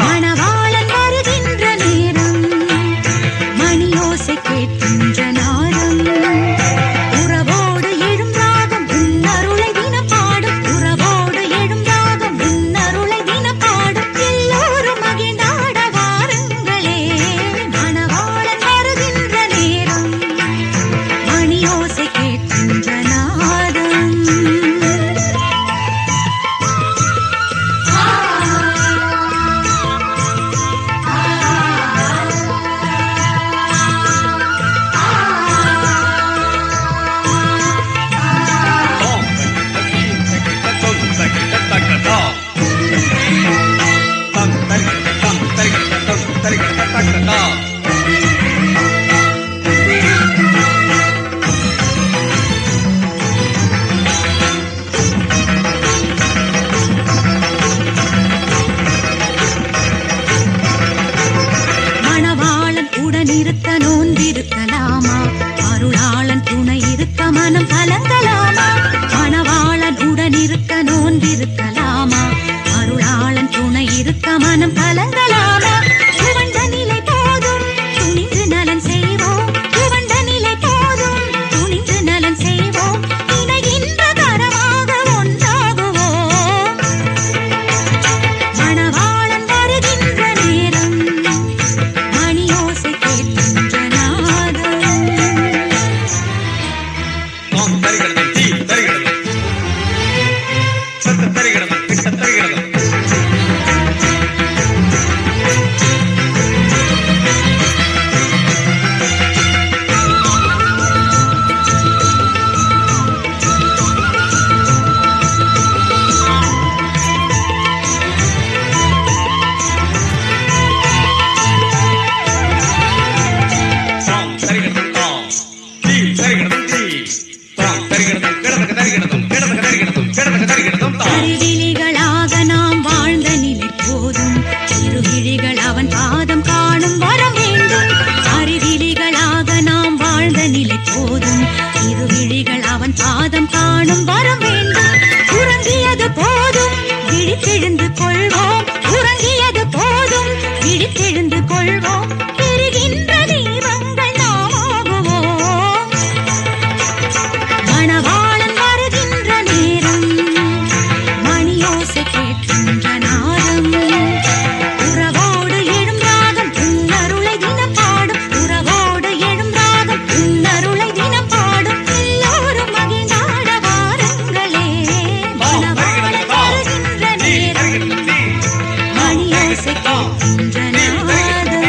மணவாளன் வருகின்ற நேரம் மணியோசை கேட்கின்ற நாரம் உறவோடு எழும் ராகம் உன்னருளை தினம் பாடும் உறவோடு எழும் ராகம் உன்னருளை தினம் பாடும் எல்லோரும் மகிழ்ந்தாட வாருங்களே மணவாளன் வருகின்ற நேரம் மணியோசை கேட்கின்ற நாரம் மணவாளன் உடன் இருக்க நோன்பிருக்கலாமா அருளாளன் துணை இருக்க மனம் கலங்கலாமா மணவாளன் உடன் இருக்க நோன்பிருக்கலாமா அருளாளன் துணை இருக்க மனம் கலங்கலாமா துவண்ட நிலை போதும் துணிந்து நலன் செய்வோம் துவண்ட நிலை போதும் துணிந்து நலன் செய்வோம் இணைகின்ற கரமாக ஒன்றாகுவோம் மணவாளன் வருகின்ற நேரம் மணியோசை கேட்கின்ற நாதம் அறிவிலிகளாக நாம் வாழ்ந்த நிலை போதும் இருவிழிகள் அவன் பாதம் காணும் வரம் வேண்டும் அறிவிலிகளாக நாம் வாழ்ந்த நிலை போதும் இருவிழிகள் அவன் பாதம் காணும் வரம் வேண்டும் உறங்கியது போதும் விழித்தெழுந்து கொள்வோம் உறங்கியது போதும் விழித்தெழுந்து கொள்வோம் பெறுகின்ற தெய்வங்கள் நாம் ஆகுவோம் மணவாளன் வருகின்ற நேரம் மணியோசை கேட்கின்ற நாதம் உறவோடு எழும் ராகம் உன்னருளை தினம் பாடும் உறவோடு எழும் ராகம் உன்னருளை தினம் பாடும் எல்லோரும் மகிழ்ந்தாட வாருங்களே மணவாளன் வருகின்ற நேரம் மணியோசை கேட்கின்ற நாதம்